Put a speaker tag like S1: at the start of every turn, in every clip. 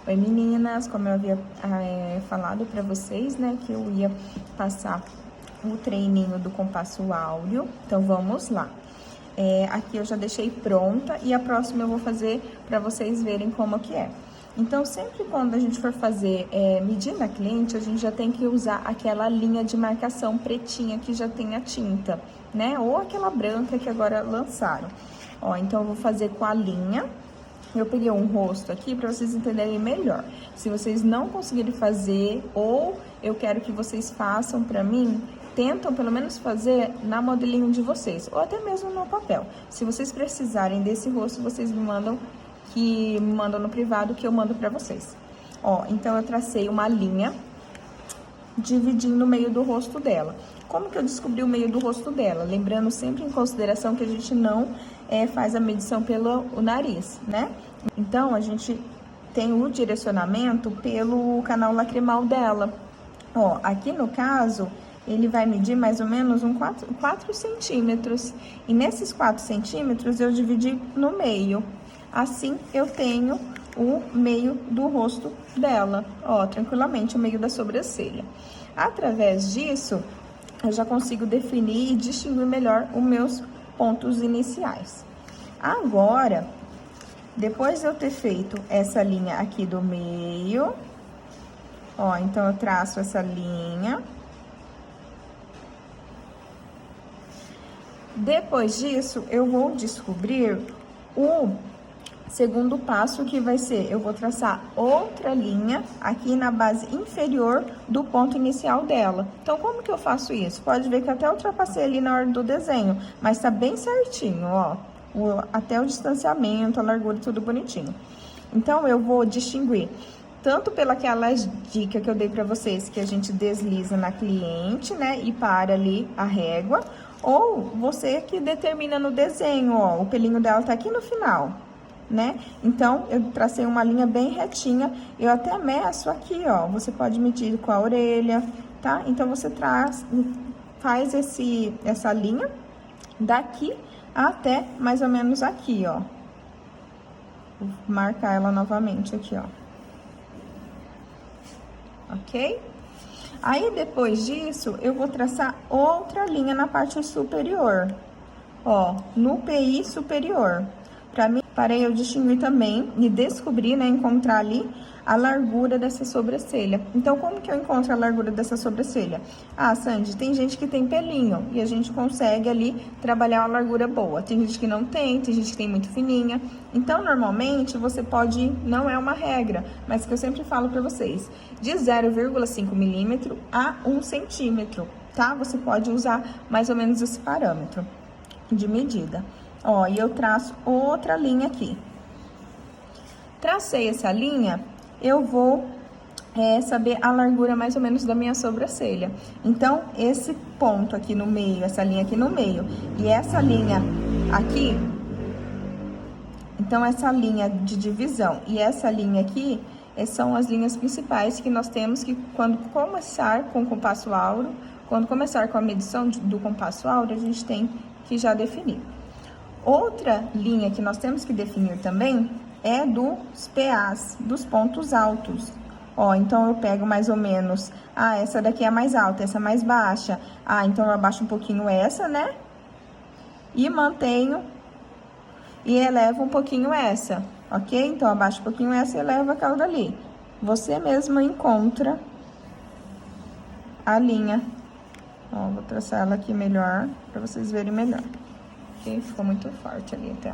S1: Oi meninas, como eu havia falado pra vocês, né, que eu ia passar o treininho do compasso áureo, então vamos lá. Aqui eu já deixei pronta e a próxima eu vou fazer pra vocês verem como que é. Então, sempre quando a gente for fazer medir na cliente, a gente já tem que usar aquela linha de marcação pretinha que já tem a tinta, né? Ou aquela branca que agora lançaram. Ó, então eu vou fazer com a linha. Eu peguei um rosto aqui para vocês entenderem melhor. Se vocês não conseguirem fazer, ou eu quero que vocês façam para mim, tentam pelo menos fazer na modelinho de vocês, ou até mesmo no papel. Se vocês precisarem desse rosto, vocês me mandam no privado que eu mando para vocês. Ó, então eu tracei uma linha dividindo o meio do rosto dela. Como que eu descobri o meio do rosto dela? Lembrando sempre em consideração que a gente não faz a medição pelo nariz, né? Então, a gente tem o direcionamento pelo canal lacrimal dela. Ó, aqui no caso, ele vai medir mais ou menos 4 centímetros. E nesses 4 centímetros, eu dividi no meio. Assim, eu tenho o meio do rosto dela, ó, tranquilamente, o meio da sobrancelha. Através disso, eu já consigo definir e distinguir melhor os meus pontos iniciais. Agora, depois de eu ter feito essa linha aqui do meio, ó, então eu traço essa linha. Depois disso, eu vou descobrir o segundo passo, que vai ser, eu vou traçar outra linha aqui na base inferior do ponto inicial dela. Então, como que eu faço isso? Pode ver que até ultrapassei ali na hora do desenho, mas tá bem certinho, ó. Até o distanciamento, a largura, tudo bonitinho. Então, eu vou distinguir tanto pelaquelas dicas que eu dei pra vocês, que a gente desliza na cliente, né, e para ali a régua, ou você que determina no desenho, ó, o pelinho dela tá aqui no final, né? Então, eu tracei uma linha bem retinha, eu até meço aqui, ó, você pode medir com a orelha, tá? Então, você faz essa linha daqui até mais ou menos aqui, ó. Vou marcar ela novamente aqui, ó. Ok? Aí, depois disso, eu vou traçar outra linha na parte superior, ó, no PI superior. Para eu distinguir também e descobrir, né, encontrar ali a largura dessa sobrancelha. Então, como que eu encontro a largura dessa sobrancelha? Ah, Sandy, tem gente que tem pelinho e a gente consegue ali trabalhar uma largura boa. Tem gente que não tem gente que tem muito fininha. Então, normalmente, você pode, não é uma regra, mas que eu sempre falo pra vocês, de 0,5 milímetro a 1 centímetro, tá? Você pode usar mais ou menos esse parâmetro de medida. Ó, e eu traço outra linha aqui. Tracei essa linha, eu vou saber a largura mais ou menos da minha sobrancelha. Então, esse ponto aqui no meio, essa linha aqui no meio, e essa linha aqui, então essa linha de divisão e essa linha aqui, são as linhas principais que nós temos que, quando começar com o compasso áureo, quando começar com a medição do compasso áureo, a gente tem que já definir. Outra linha que nós temos que definir também é dos PAs, dos pontos altos. Ó, então eu pego mais ou menos, essa daqui é a mais alta, essa é mais baixa. Então eu abaixo um pouquinho essa, né? E mantenho e elevo um pouquinho essa, ok? Então, abaixo um pouquinho essa e elevo aquela dali. Você mesma encontra a linha. Ó, vou traçar ela aqui melhor, pra vocês verem melhor. Ficou muito forte ali até.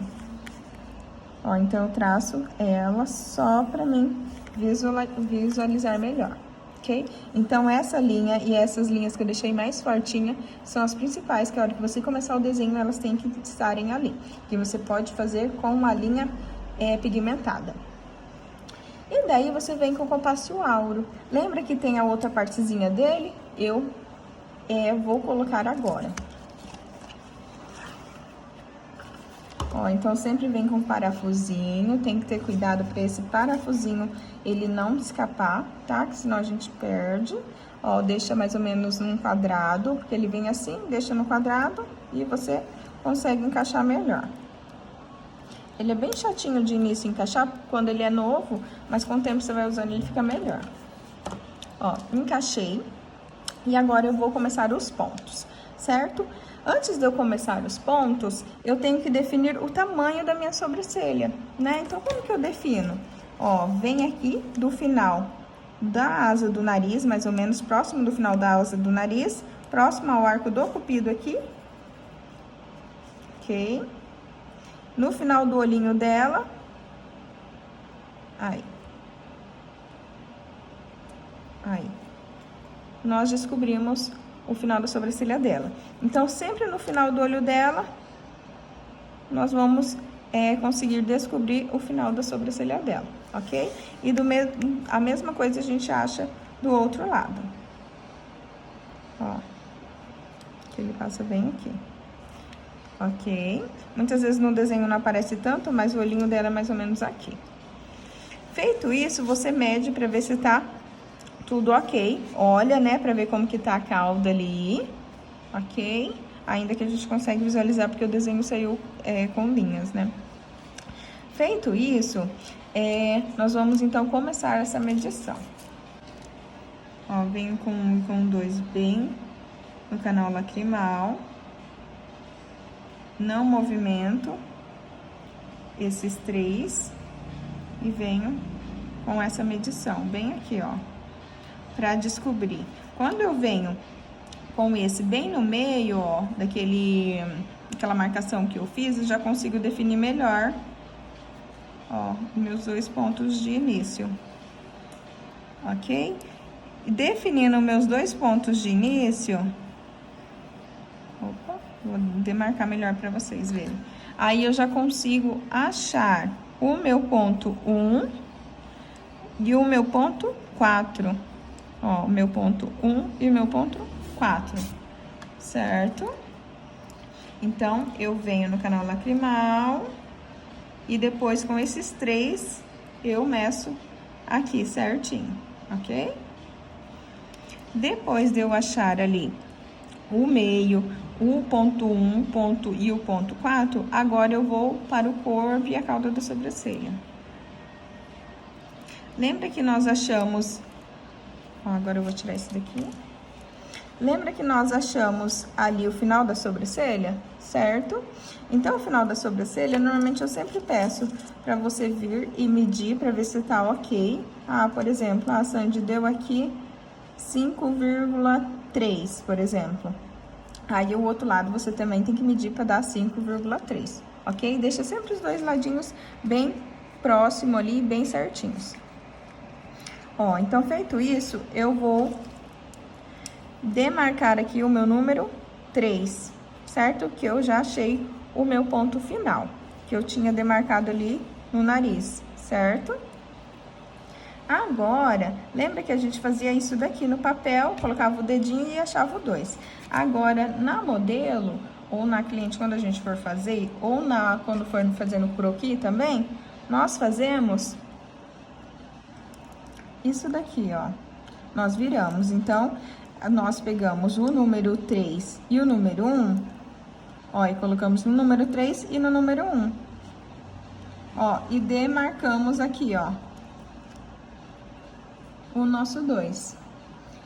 S1: Ó, então eu traço ela só pra mim visualizar melhor, ok? Então, essa linha e essas linhas que eu deixei mais fortinha são as principais, que a hora que você começar o desenho, elas têm que estarem ali. Que você pode fazer com uma linha pigmentada. E daí, você vem com o compasso áureo. Lembra que tem a outra partezinha dele? Eu vou colocar agora. Ó, então, sempre vem com parafusinho, tem que ter cuidado para esse parafusinho ele não escapar, tá? Que senão a gente perde. Ó, deixa mais ou menos num quadrado, porque ele vem assim, deixa no quadrado e você consegue encaixar melhor. Ele é bem chatinho de início encaixar quando ele é novo, mas com o tempo você vai usando ele fica melhor. Ó, encaixei. E agora eu vou começar os pontos, certo? Antes de eu começar os pontos, eu tenho que definir o tamanho da minha sobrancelha, né? Então, como que eu defino? Ó, vem aqui do final da asa do nariz, mais ou menos próximo do final da asa do nariz, próximo ao arco do cupido aqui. Ok? No final do olhinho dela. Aí. Aí. Nós descobrimos o final da sobrancelha dela. Então, sempre no final do olho dela, nós vamos conseguir descobrir o final da sobrancelha dela, ok? E a mesma coisa a gente acha do outro lado. Ó, que ele passa bem aqui. Ok? Muitas vezes no desenho não aparece tanto, mas o olhinho dela é mais ou menos aqui. Feito isso, você mede pra ver se tá tudo ok. Olha, né, pra ver como que tá a cauda ali, ok? Ainda que a gente consegue visualizar porque o desenho saiu com linhas, né? Feito isso, nós vamos então começar essa medição. Ó, venho com 2 bem no canal lacrimal. Não movimento esses 3 e venho com essa medição bem aqui, ó, para descobrir. Quando eu venho com esse bem no meio, ó, daquela marcação que eu fiz, eu já consigo definir melhor, ó, meus 2 pontos de início, ok? Definindo meus 2 pontos de início, opa, vou demarcar melhor para vocês verem. Aí eu já consigo achar o meu ponto 1 e o meu ponto 4. Ó, o meu ponto 1 e o meu ponto 4, certo? Então, eu venho no canal lacrimal e depois com esses 3 eu meço aqui certinho, ok? Depois de eu achar ali o meio, o ponto 1, ponto e o ponto 4, agora eu vou para o corpo e a cauda da sobrancelha. Lembra que nós achamos... Ó, agora eu vou tirar esse daqui. Lembra que nós achamos ali o final da sobrancelha, certo? Então, o final da sobrancelha, normalmente eu sempre peço pra você vir e medir pra ver se tá ok. Ah, por exemplo, a Sandy deu aqui 5,3, por exemplo. Aí, o outro lado você também tem que medir pra dar 5,3, ok? Deixa sempre os 2 ladinhos bem próximo ali, bem certinhos. Ó, então, feito isso, eu vou demarcar aqui o meu número 3, certo? Que eu já achei o meu ponto final, que eu tinha demarcado ali no nariz, certo? Agora, lembra que a gente fazia isso daqui no papel, colocava o dedinho e achava o 2. Agora, na modelo, ou na cliente, quando a gente for fazer, ou quando for fazendo croquis também, nós fazemos isso daqui, ó. Nós viramos, então, nós pegamos o número 3 e o número 1, ó, e colocamos no número 3 e no número 1. Ó, e demarcamos aqui, ó, o nosso 2.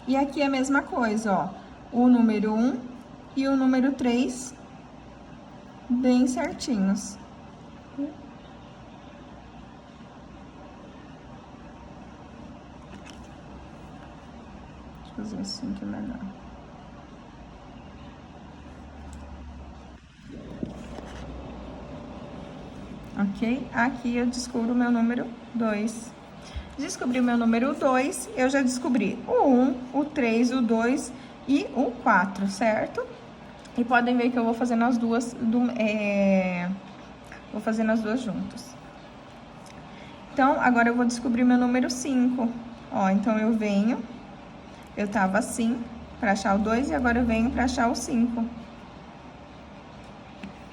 S1: E aqui a mesma coisa, ó, o número 1 e o número 3 bem certinhos. Fazer assim que é melhor. Ok? Aqui eu descubro o meu número 2. Descobri o meu número 2, eu já descobri o 1, o 3, o 2 e o 4, certo? E podem ver que eu vou fazendo as duas, vou fazendo as duas juntas. Então, agora eu vou descobrir meu número 5. Ó, então eu venho... Eu tava assim, pra achar o 2, e agora eu venho pra achar o 5.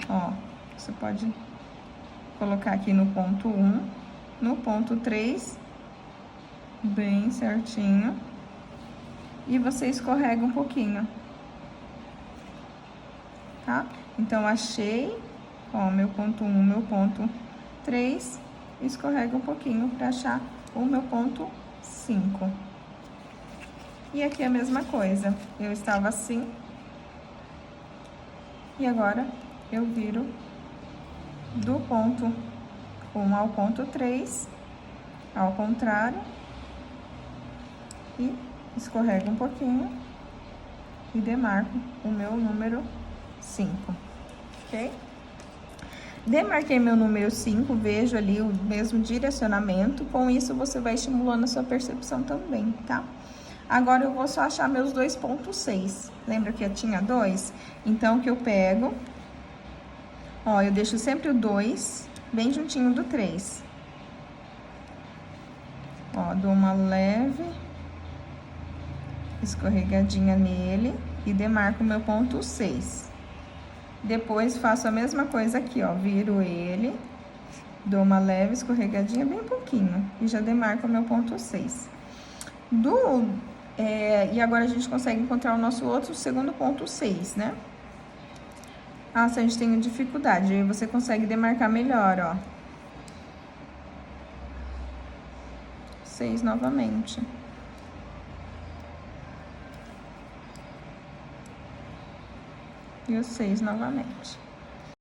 S1: Ó, você pode colocar aqui no ponto 1, no ponto 3, bem certinho. E você escorrega um pouquinho, tá? Então, achei, ó, meu ponto 1, meu ponto 3, escorrega um pouquinho para achar o meu ponto 5. E aqui a mesma coisa, eu estava assim, e agora eu viro do ponto 1 ao ponto 3, ao contrário, e escorrego um pouquinho e demarco o meu número 5, ok? Demarquei meu número 5, vejo ali o mesmo direcionamento, com isso você vai estimulando a sua percepção também, tá? Agora eu vou só achar meus 2,6. Lembra que eu tinha 2? Então, o que eu pego, ó, eu deixo sempre o 2 bem juntinho do 3. Ó, dou uma leve escorregadinha nele e demarco meu ponto 6. Depois, faço a mesma coisa aqui, ó, viro ele, dou uma leve escorregadinha, bem pouquinho, e já demarco meu ponto 6. E agora a gente consegue encontrar o nosso outro segundo ponto 6, né? Ah, se a gente tem dificuldade, aí você consegue demarcar melhor, ó. 6 novamente. E o 6 novamente.